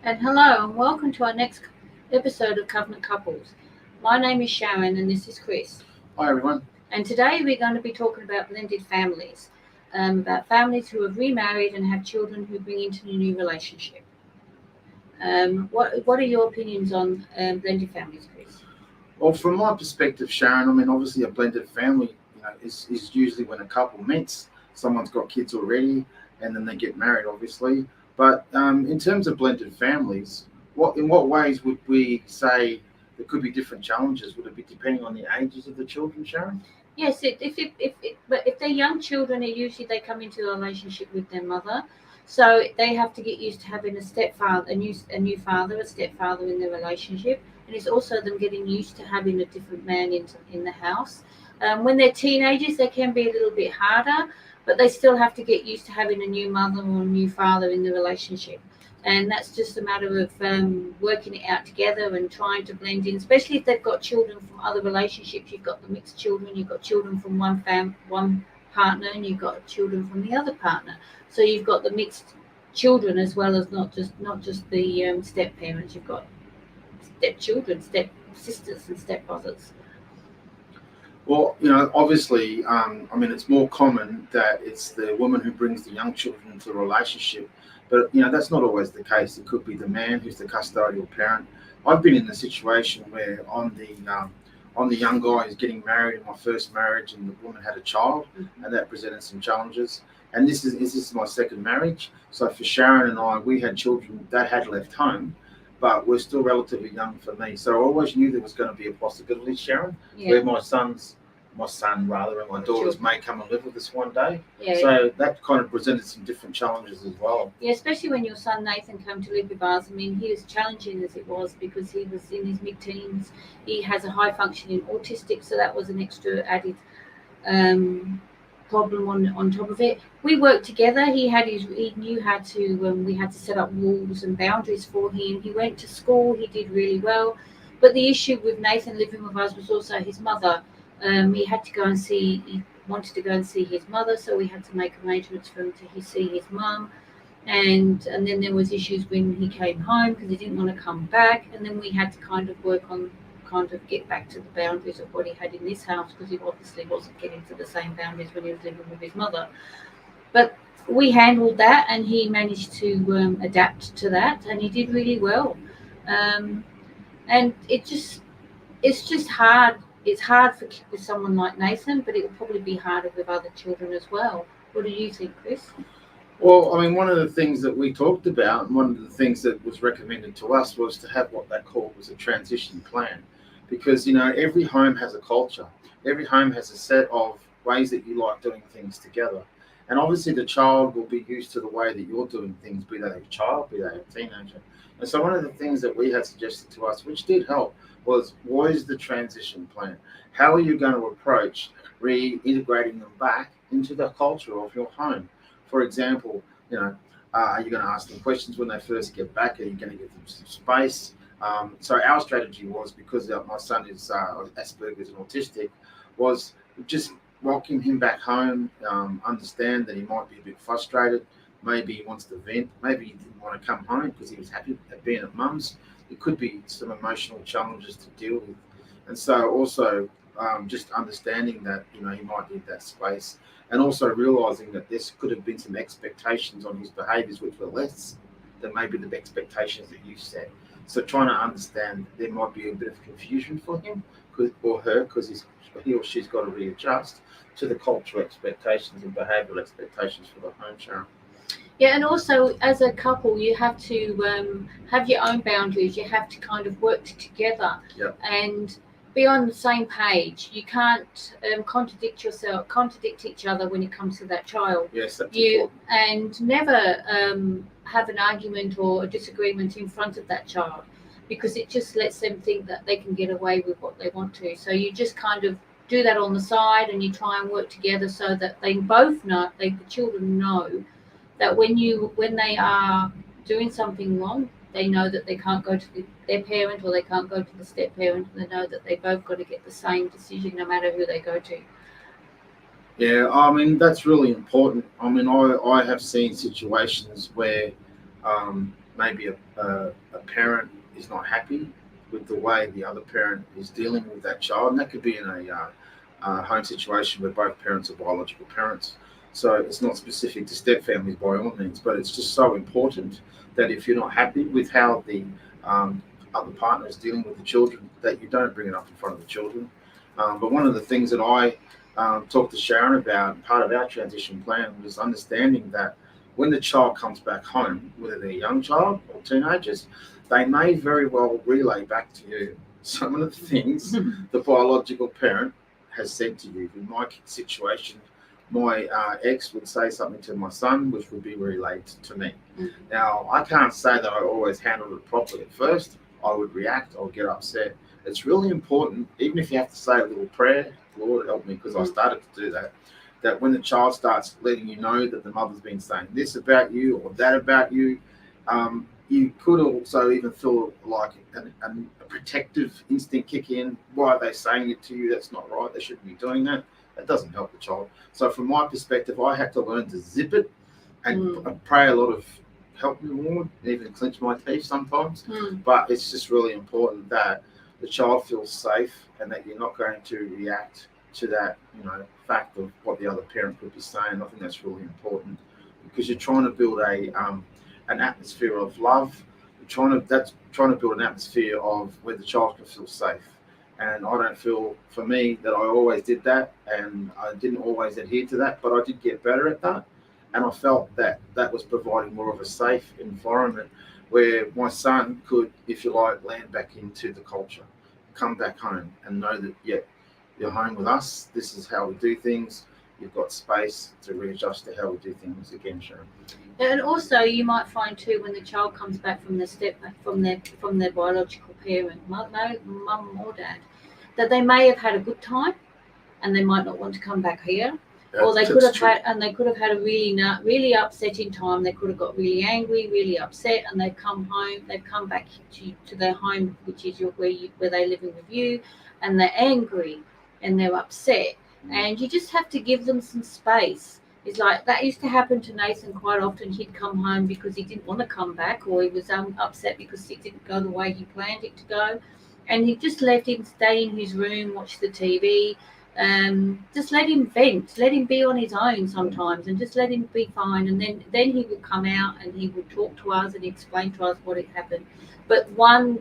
And hello, and welcome to our next episode of Covenant Couples. My name is Sharon, and this is Chris. Hi everyone. And today we're going to be talking about blended families, about families who have remarried and have children who bring into a new relationship. What are your opinions on blended families, Chris? Well, from my perspective, Sharon, obviously a blended family, is usually when a couple meets, someone's got kids already, and then they get married, obviously. But in terms of blended families, in what ways would we say there could be different challenges? Would it be depending on the ages of the children, Sharon? Yes, but if they're young children, they come into a relationship with their mother, so they have to get used to having a stepfather, a stepfather in their relationship, and it's also them getting used to having a different man in the house. When they're teenagers, they can be a little bit harder, but they still have to get used to having a new mother or a new father in the relationship. And that's just a matter of working it out together and trying to blend in, especially if they've got children from other relationships. You've got the mixed children, you've got children from one partner, and you've got children from the other partner. So you've got the mixed children as well as not just the step parents. You've got step children, step sisters, and step brothers. Well, obviously, it's more common that it's the woman who brings the young children into the relationship, but that's not always the case. It could be the man who's the custodial parent. I've been in the situation where I'm the young guy who's getting married in my first marriage, and the woman had a child, and that presented some challenges. And this is my second marriage. So for Sharon and I, we had children that had left home, but we're still relatively young for me. So I always knew there was going to be a possibility, Sharon, where my son rather, and my daughters may come and live with us one day. Yeah. So that kind of presented some different challenges as well. Yeah, especially when your son Nathan came to live with us. I mean, he was challenging as it was because he was in his mid-teens. He has a high functioning autistic, so that was an extra added problem on top of it. We worked together. He knew how to. We had to set up rules and boundaries for him. He went to school. He did really well. But the issue with Nathan living with us was also his mother. He had to go and see. He wanted to go and see his mother, so we had to make arrangements for him to see his mum. And then there was issues when he came home because he didn't want to come back, and then we had to kind of work on get back to the boundaries of what he had in this house because he obviously wasn't getting to the same boundaries when he was living with his mother. But we handled that, and he managed to adapt to that, and he did really well. And it's just hard. It's hard with someone like Nathan, but it will probably be harder with other children as well. What do you think, Chris? Well, one of the things that we talked about, and one of the things that was recommended to us, was to have what they called was a transition plan, because every home has a culture, every home has a set of ways that you like doing things together, and obviously the child will be used to the way that you're doing things, be they a child, be they a teenager. And so one of the things that we had suggested to us, which did help, was what is the transition plan? How are you going to approach reintegrating them back into the culture of your home? For example, are you going to ask them questions when they first get back? Are you going to give them some space? So our strategy was, because my son is Asperger's and autistic, was just welcome him back home, understand that he might be a bit frustrated. Maybe he wants to vent. Maybe he didn't want to come home because he was happy at being at mum's. It could be some emotional challenges to deal with. And so also just understanding that, he might need that space, and also realizing that this could have been some expectations on his behaviors which were less than maybe the expectations that you set. So trying to understand there might be a bit of confusion for him or her because he or she's got to readjust to the cultural expectations and behavioural expectations for the home, Sharon. Yeah, and also as a couple, you have to have your own boundaries. You have to kind of work together and be on the same page. You can't contradict each other when it comes to that child. Yes, that's important. And never have an argument or a disagreement in front of that child, because it just lets them think that they can get away with what they want to. So you just kind of do that on the side, and you try and work together so that they both know, the children know that when they are doing something wrong, they know that they can't go to their parent or they can't go to the step parent. They know that they both got to get the same decision no matter who they go to. Yeah, that's really important. I have seen situations where, maybe a parent is not happy with the way the other parent is dealing with that child, and that could be in a home situation where both parents are biological parents. So it's not specific to step families by all means, but it's just so important that if you're not happy with how the other partner is dealing with the children, that you don't bring it up in front of the children. But one of the things that I talked to Sharon about, part of our transition plan, was understanding that when the child comes back home, whether they're a young child or teenagers, they may very well relay back to you some of the things the biological parent has said to you. In my situation, my ex would say something to my son, which would be relayed to me. Now, I can't say that I always handled it properly at first. I would react, I would get upset. It's really important, even if you have to say a little prayer, Lord help me, because I started to do that, that when the child starts letting you know that the mother's been saying this about you or that about you, you could also even feel like a protective instinct kick in. Why are they saying it to you? That's not right. They shouldn't be doing that. That doesn't help the child. So from my perspective, I had to learn to zip it and pray a lot of help me, Lord, even clench my teeth sometimes. But it's just really important that the child feels safe and that you're not going to react to that, fact of what the other parent could be saying. I think that's really important because you're trying to build an atmosphere of love. You're trying to build an atmosphere of where the child can feel safe. And I don't feel, for me, that I always did that, and I didn't always adhere to that, but I did get better at that. And I felt that that was providing more of a safe environment where my son could, if you like, land back into the culture, come back home and know that, yeah, you're home with us. This is how we do things. You've got space to readjust to how we do things again, Sharon. And also, you might find too, when the child comes back from their biological parent, mum or dad, that they may have had a good time, and they might not want to come back here. Or they could have had a really upsetting time. They could have got really angry, really upset, and they've come home. They've come back to their home, which is where they're living with you, and they're angry and they're upset. And you just have to give them some space. It's like that used to happen to Nathan quite often. He'd come home because he didn't want to come back, or he was upset because it didn't go the way he planned it to go, and he just let him stay in his room, watch the TV. Just let him vent, let him be on his own sometimes, and just let him be fine. And then he would come out and he would talk to us and explain to us what had happened. But one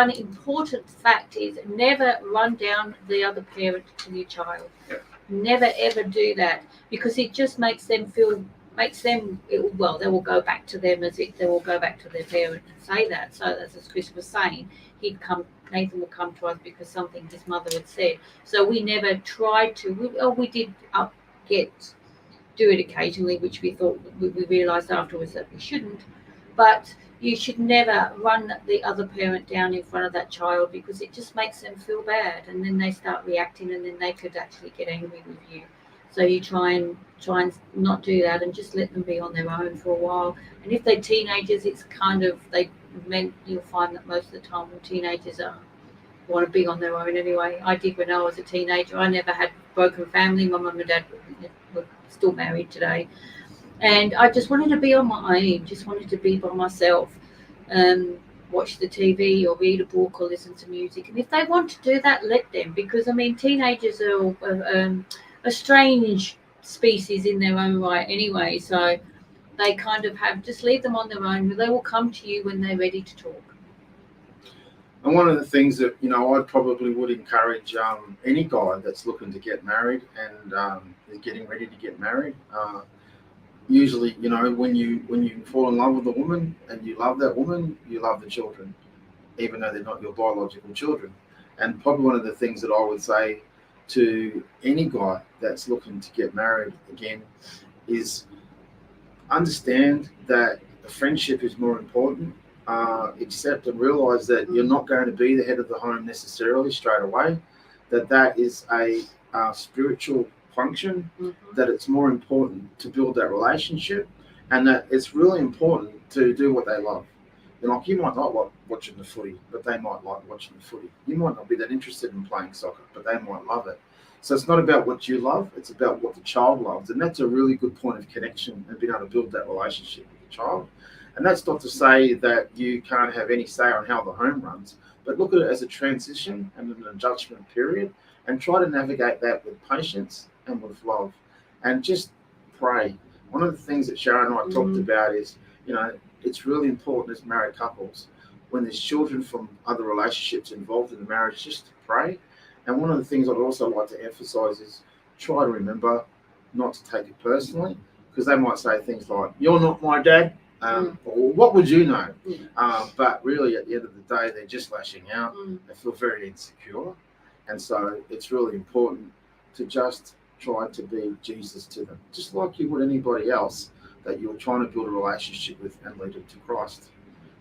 important fact is never run down the other parent to your child. Yeah. Never ever do that, because it just makes them they will go back to them they will go back to their parent and say that. So as Chris was saying, Nathan will come to us because something his mother had said. So we never tried to. We did do it occasionally, which we thought we realised afterwards that we shouldn't. But you should never run the other parent down in front of that child, because it just makes them feel bad, and then they start reacting, and then they could actually get angry with you. So you try and not do that, and just let them be on their own for a while. And if they're teenagers, it's you'll find that most of the time when teenagers want to be on their own anyway. I did when I was a teenager. I never had broken family. My mum and dad were still married today. And I just wanted to be on my own, just wanted to be by myself, watch the TV or read a book or listen to music. And if they want to do that, let them, because, teenagers are a strange species in their own right anyway. So they kind of just leave them on their own. They will come to you when they're ready to talk. And one of the things that, I probably would encourage any guy that's looking to get married and is getting ready to get married, usually, when you fall in love with a woman and you love that woman, you love the children, even though they're not your biological children. And probably one of the things that I would say to any guy that's looking to get married again is understand that a friendship is more important. Accept and realize that you're not going to be the head of the home necessarily straight away, that is a spiritual function, that it's more important to build that relationship, and that it's really important to do what they love. You might not like watching the footy, but they might like watching the footy. You might not be that interested in playing soccer, but they might love it. So it's not about what you love, it's about what the child loves. And that's a really good point of connection and being able to build that relationship with the child. And that's not to say that you can't have any say on how the home runs, but look at it as a transition and an adjustment period, and try to navigate that with patience and with love, and just pray. One of the things that Sharon and I talked about is, it's really important as married couples, when there's children from other relationships involved in the marriage, just to pray. And one of the things I'd also like to emphasize is try to remember not to take it personally, because they might say things like, "You're not my dad," or "What would you know?" But really, at the end of the day, they're just lashing out. They feel very insecure. And so it's really important to just try to be Jesus to them, just like you would anybody else that you're trying to build a relationship with and lead them to Christ.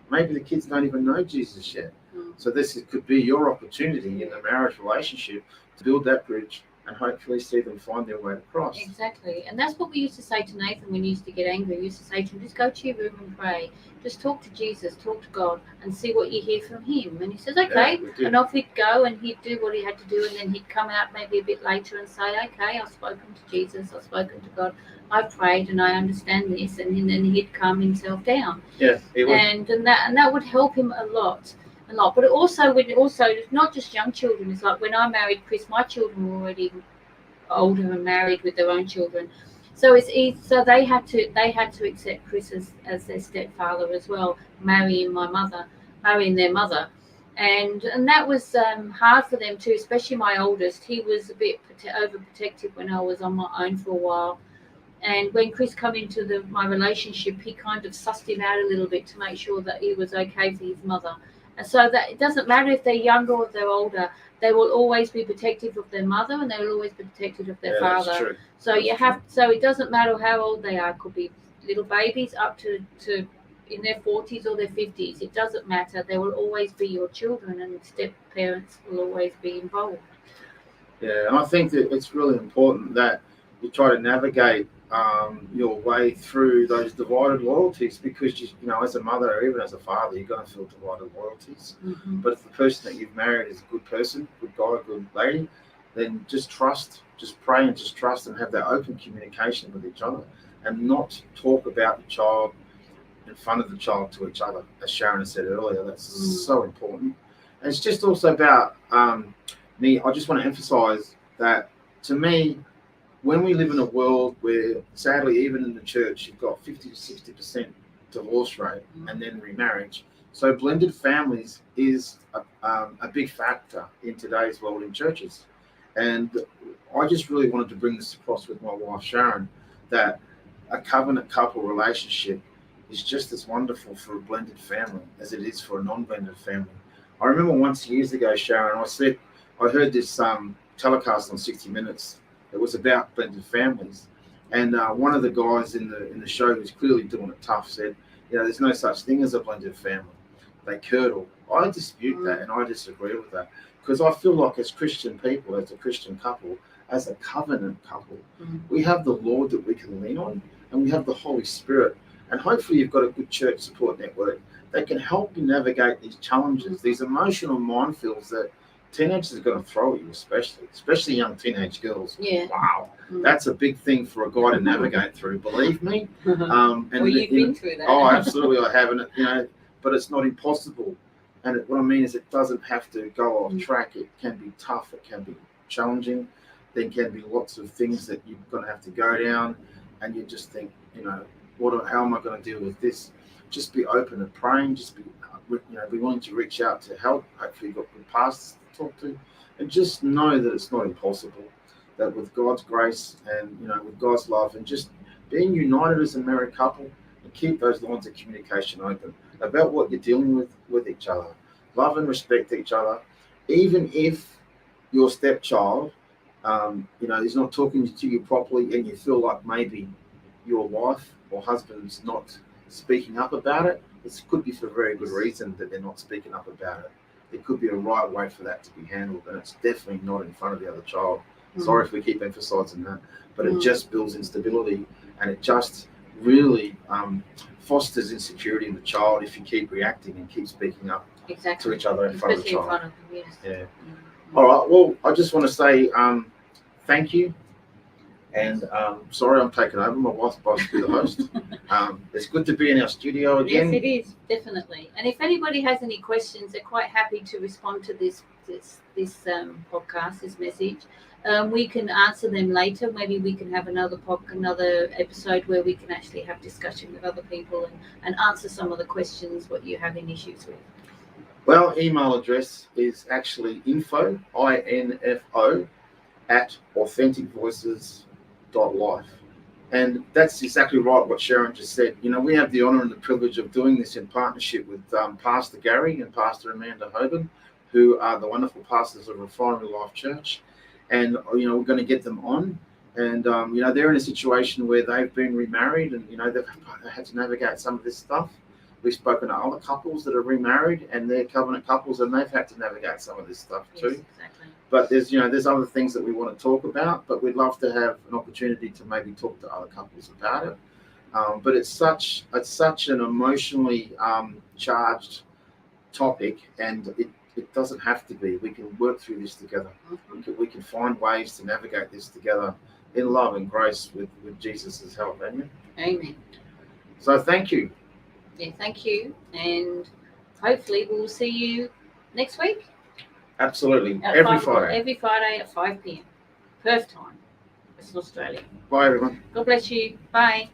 Maybe the kids don't even know Jesus yet. So this could be your opportunity in the marriage relationship to build that bridge and hopefully see them find their way to Christ. Exactly. And that's what we used to say to Nathan when he used to get angry. We used to say to him, just go to your room and pray. Just talk to Jesus, talk to God, and see what you hear from him. And he says, okay. Yeah, and off he'd go, and he'd do what he had to do. And then he'd come out maybe a bit later and say, okay, I've spoken to Jesus, I've spoken to God, I've prayed, and I understand this. And then he'd calm himself down. Yeah, he would. And that would help him a lot. But also not just young children. It's like when I married Chris, my children were already older and married with their own children, so it's easy. So they had to accept Chris as their stepfather as well, marrying their mother, and that was hard for them too, especially my oldest. He was a bit overprotective when I was on my own for a while, and when Chris came into my relationship, he kind of sussed him out a little bit to make sure that he was okay for his mother. And so that it doesn't matter if they're younger or if they're older, they will always be protective of their mother, and they will always be protective of their father. That's true. So so it doesn't matter how old they are. It could be little babies up to in their 40s or their 50s. It doesn't matter. They will always be your children, and step parents will always be involved. Yeah, and I think that it's really important that you try to navigate your way through those divided loyalties, because as a mother or even as a father, you're going to feel divided loyalties. But if the person that you've married is a good person, good guy, good lady, then just pray and just trust, and have that open communication with each other, and not talk about the child in front of the child to each other, as Sharon said earlier. That's so important. And it's just also about me. I just want to emphasize that, to me, when we live in a world where, sadly, even in the church, you've got 50 to 60% divorce rate and then remarriage. So blended families is a big factor in today's world in churches. And I just really wanted to bring this across with my wife, Sharon, that a covenant couple relationship is just as wonderful for a blended family as it is for a non-blended family. I remember once years ago, Sharon, I heard this telecast on 60 Minutes. It was about blended families, and one of the guys in the show, who's clearly doing it tough, said, there's no such thing as a blended family. They curdle. I dispute that, and I disagree with that, because I feel like as Christian people, as a Christian couple, as a covenant couple, we have the Lord that we can lean on, and we have the Holy Spirit, and hopefully you've got a good church support network that can help you navigate these challenges, these emotional minefields that teenagers are going to throw at you, especially young teenage girls. Yeah. Wow. That's a big thing for a guy to navigate through, believe me. And you've been through that. Oh, absolutely, I haven't. But it's not impossible. And what I mean is, it doesn't have to go off track. It can be tough. It can be challenging. There can be lots of things that you're going to have to go down, and you just think, how am I going to deal with this? Just be open and praying. Just be willing to reach out to help. Hopefully, you've got good pastors to talk to, and just know that it's not impossible. That with God's grace and with God's love, and just being united as a married couple, and keep those lines of communication open about what you're dealing with each other. Love and respect each other, even if your stepchild, is not talking to you properly, and you feel like maybe your wife or husband's not speaking up about it. It could be for a very good reason that they're not speaking up about it. There could be a right way for that to be handled, and it's definitely not in front of the other child. Sorry if we keep emphasizing that, but it just builds instability, and it just really fosters insecurity in the child if you keep reacting and keep speaking up to each other in front of the child. In front of them, yes. Yeah. All right. Well, I just want to say thank you. And sorry, I'm taking over. My wife's supposed to be the host. It's good to be in our studio again. Yes, it is, definitely. And if anybody has any questions, they're quite happy to respond to this podcast, this message. We can answer them later. Maybe we can have another episode where we can actually have discussion with other people and answer some of the questions what you're having issues with. Well, email address is actually info, I-N-F-O, at authenticvoices.life. And that's exactly right what Sharon just said. You know, we have the honour and the privilege of doing this in partnership with Pastor Gary and Pastor Amanda Hoban, who are the wonderful pastors of Refinery Life Church. And, you know, we're going to get them on. And, you know, they're in a situation where they've been remarried and, you know, they've had to navigate some of this stuff. We've spoken to other couples that are remarried and they're covenant couples and they've had to navigate some of this stuff too. Yes, exactly. But there's other things that we want to talk about, but we'd love to have an opportunity to maybe talk to other couples about it. But it's such an emotionally charged topic, and it doesn't have to be. We can work through this together. Mm-hmm. We can find ways to navigate this together in love and grace with Jesus' help. Amen. Amen. So thank you. Yeah, thank you. And hopefully we'll see you next week. Absolutely. Every Friday. Every Friday at 5 p.m. Perth time. It's Australia. Bye, everyone. God bless you. Bye.